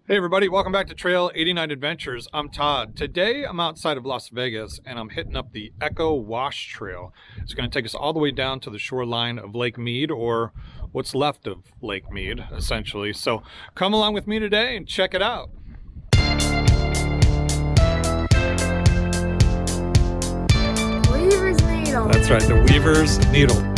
Hey everybody, welcome back to Trail 89 Adventures. I'm Todd. Today I'm outside of Las Vegas and I'm hitting up the Echo Wash Trail. It's going to take us all the way down to the shoreline of Lake Mead, or what's left of Lake Mead, essentially. So come along with me today and check it out. Weaver's Needle. That's right, the Weaver's Needle.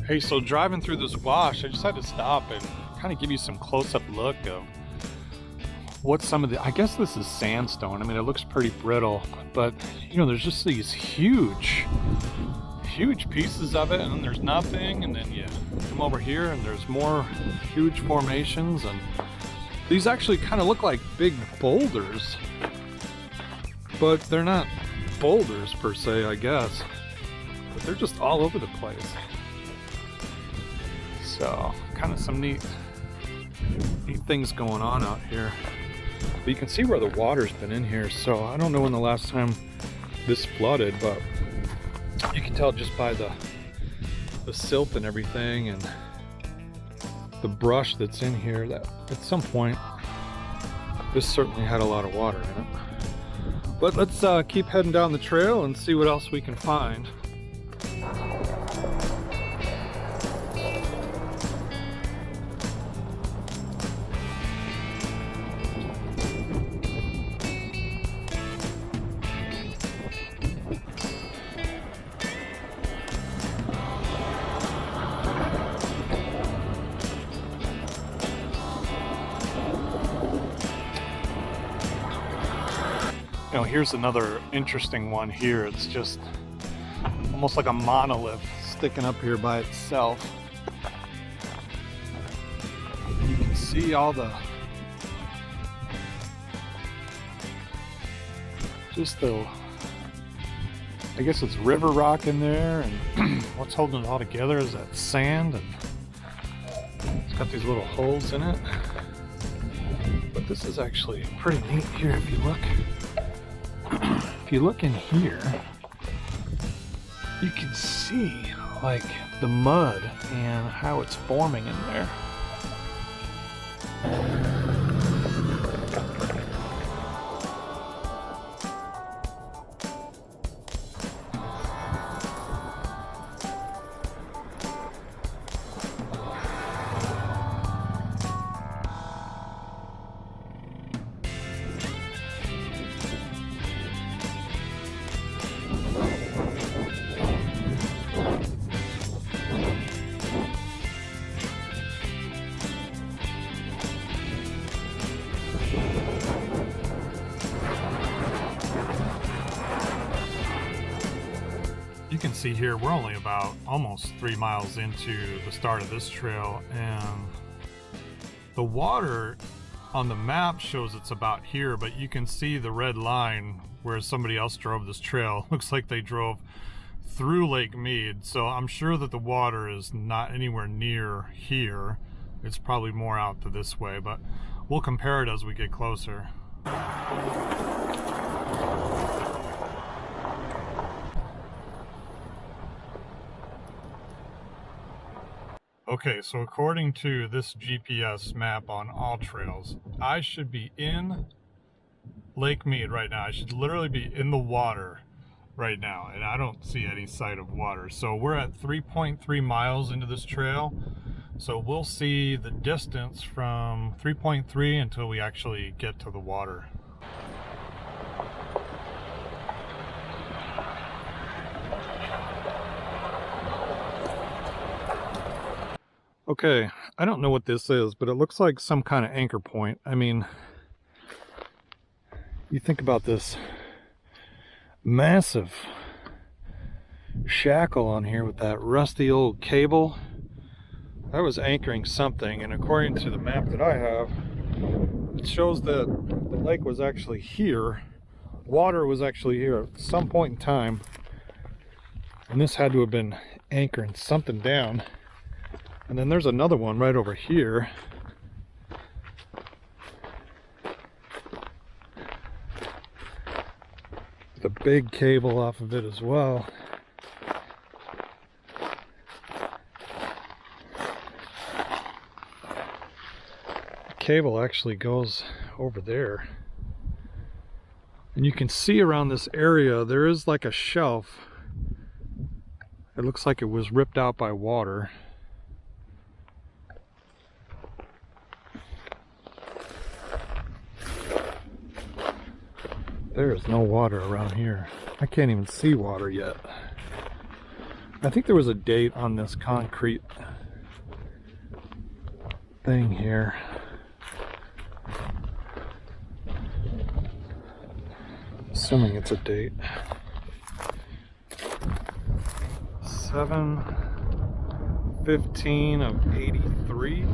Hey, so driving through this wash, I just had to stop and kind of give you some close-up look of what some of the, I guess this is sandstone. I mean, it looks pretty brittle, but you know, there's just these huge pieces of it, and then there's nothing, and then you come over here and there's more huge formations, and these actually kind of look like big boulders, but they're not boulders per se, I guess, but they're just all over the place. So kind of some neat things going on out here. But you can see where the water's been in here. So I don't know when the last time this flooded, but you can tell just by the silt and everything and the brush that's in here that at some point this certainly had a lot of water in it. But let's keep heading down the trail and see what else we can find. You know, here's another interesting one here. It's just almost like a monolith sticking up here by itself. You can see all the, I guess it's river rock in there, and what's holding it all together is that sand, and it's got these little holes in it. But this is actually pretty neat here if you look. If you look in here, you can see like the mud and how it's forming in there. You can see here we're only about almost 3 miles into the start of this trail, and the water on the map shows it's about here, but you can see the red line where somebody else drove this trail. Looks like they drove through Lake Mead, so I'm sure that the water is not anywhere near here. It's probably more out to this way, but we'll compare it as we get closer. Okay, so according to this GPS map on All Trails, I should be in Lake Mead right now. I should literally be in the water right now, and I don't see any sight of water. So we're at 3.3 miles into this trail. So we'll see the distance from 3.3 until we actually get to the water. Okay, I don't know what this is, but it looks like some kind of anchor point. I mean, you think about this massive shackle on here with that rusty old cable. I was anchoring something, and according to the map that I have, it shows that the lake was actually here. Water was actually here at some point in time, and this had to have been anchoring something down. And then there's another one right over here. With a big cable off of it as well. The cable actually goes over there. And you can see around this area there is like a shelf. It looks like it was ripped out by water. There is no water around here. I can't even see water yet. I think there was a date on this concrete thing here. Assuming it's a date. 7/15 of 83.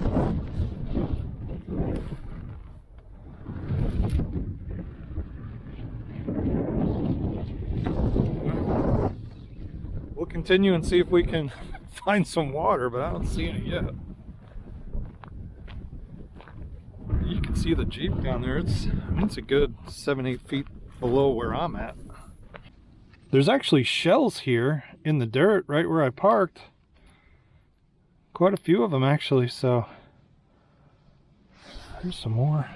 We'll continue and see if we can find some water, but I don't see any yet. You can see the Jeep down there. It's a good 7-8 feet below where I'm at. There's actually shells here in the dirt right where I parked. Quite a few of them actually, so there's some more.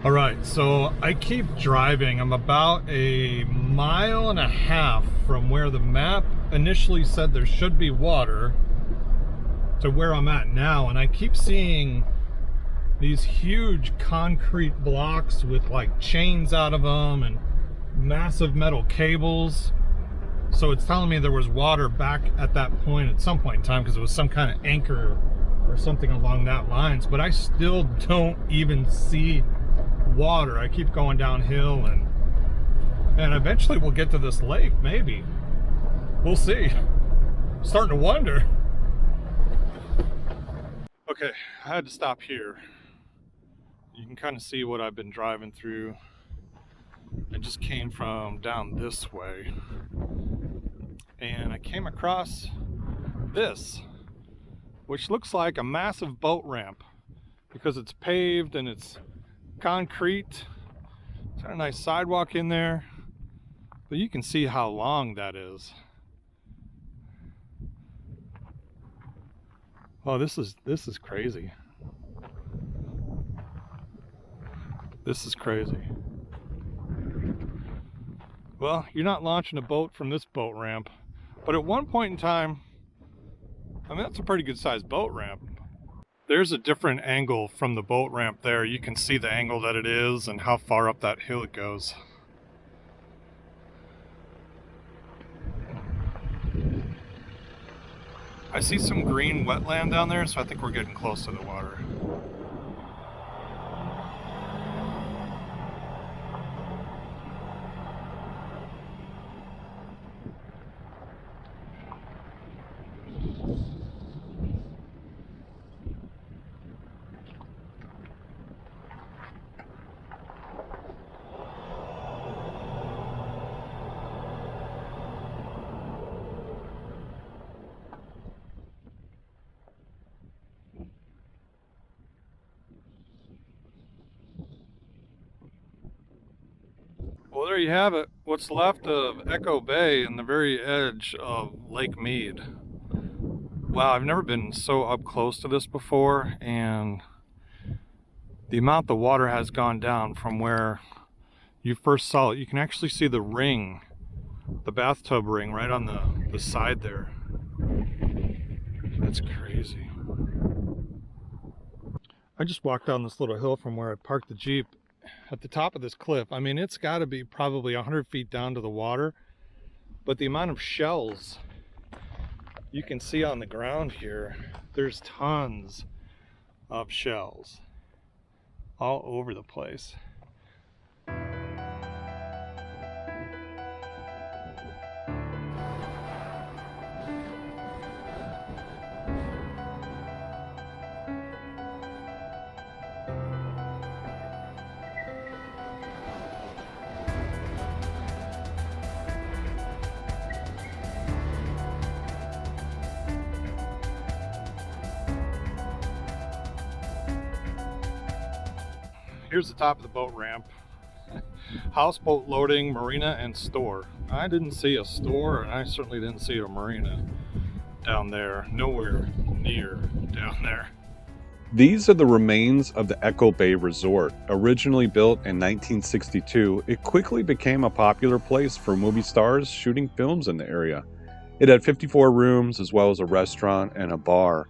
All right, so I keep driving. I'm about 1.5 miles from where the map initially said there should be water to where I'm at now, and I keep seeing these huge concrete blocks with like chains out of them and massive metal cables. So it's telling me there was water back at that point at some point in time because it was some kind of anchor or something along that lines, but I still don't even see water. I keep going downhill and eventually we'll get to this lake, maybe. We'll see. I'm starting to wonder. Okay, I had to stop here. You can kind of see what I've been driving through. I just came from down this way and I came across this, which looks like a massive boat ramp because it's paved and it's concrete. It's got a nice sidewalk in there, but you can see how long that is. Oh, this is crazy. This is crazy. Well, you're not launching a boat from this boat ramp, but at one point in time, I mean, that's a pretty good sized boat ramp. There's a different angle from the boat ramp there. You can see the angle that it is and how far up that hill it goes. I see some green wetland down there, so I think we're getting close to the water. Well, there you have it. What's left of Echo Bay and the very edge of Lake Mead. Wow, I've never been so up close to this before, and the amount the water has gone down from where you first saw it. You can actually see the ring, the bathtub ring right on the side there. That's crazy. I just walked down this little hill from where I parked the Jeep. At the top of this cliff, I mean, it's got to be probably 100 feet down to the water, but the amount of shells you can see on the ground here, there's tons of shells all over the place. Here's the top of the boat ramp. Houseboat loading, marina, and store. I didn't see a store, and I certainly didn't see a marina down there. Nowhere near down there. These are the remains of the Echo Bay Resort. Originally built in 1962, it quickly became a popular place for movie stars shooting films in the area. It had 54 rooms as well as a restaurant and a bar.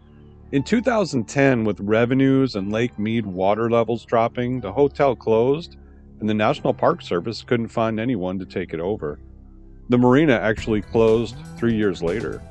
In 2010, with revenues and Lake Mead water levels dropping, the hotel closed, and the National Park Service couldn't find anyone to take it over. The marina actually closed 3 years later.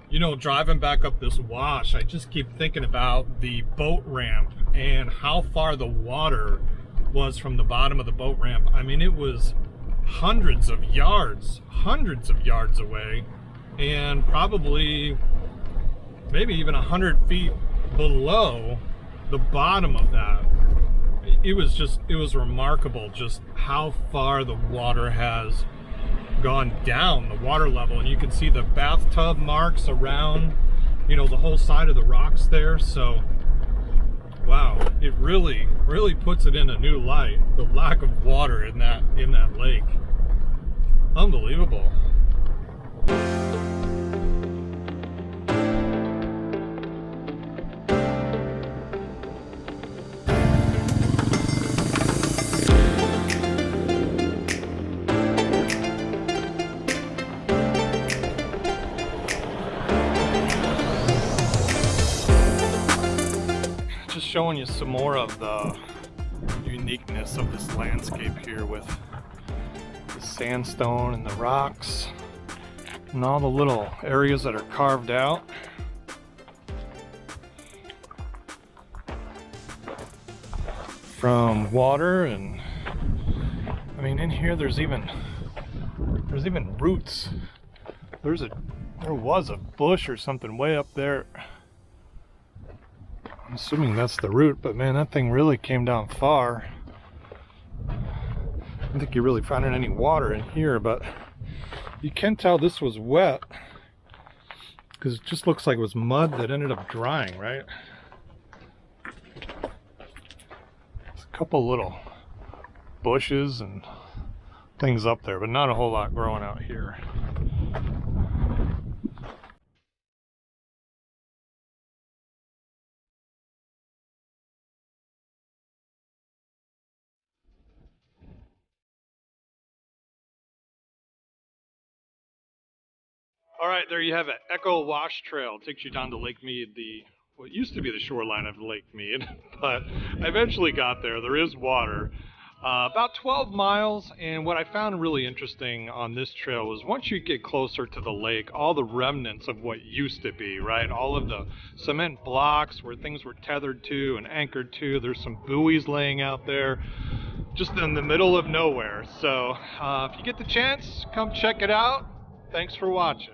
You know, driving back up this wash, I just keep thinking about the boat ramp and how far the water was from the bottom of the boat ramp. I mean, it was hundreds of yards away, and probably maybe even 100 feet below the bottom of that. It was remarkable just how far the water has gone down, the water level, and you can see the bathtub marks around, you know, the whole side of the rocks there. So wow, it really puts it in a new light, the lack of water in that lake. Unbelievable. Just showing you some more of the uniqueness of this landscape here with the sandstone and the rocks and all the little areas that are carved out. From water, and I mean, in here there's even roots. There was a bush or something way up there. I'm assuming that's the root, but man, that thing really came down far. I don't think you really found any water in here, but you can tell this was wet because it just looks like it was mud that ended up drying, right? There's a couple little bushes and things up there, but not a whole lot growing out here. All right, there you have it. Echo Wash Trail takes you down to Lake Mead, what used to be the shoreline of Lake Mead, but I eventually got there. There is water. About 12 miles, and what I found really interesting on this trail was once you get closer to the lake, all the remnants of what used to be, right? All of the cement blocks where things were tethered to and anchored to. There's some buoys laying out there just in the middle of nowhere. So if you get the chance, come check it out. Thanks for watching.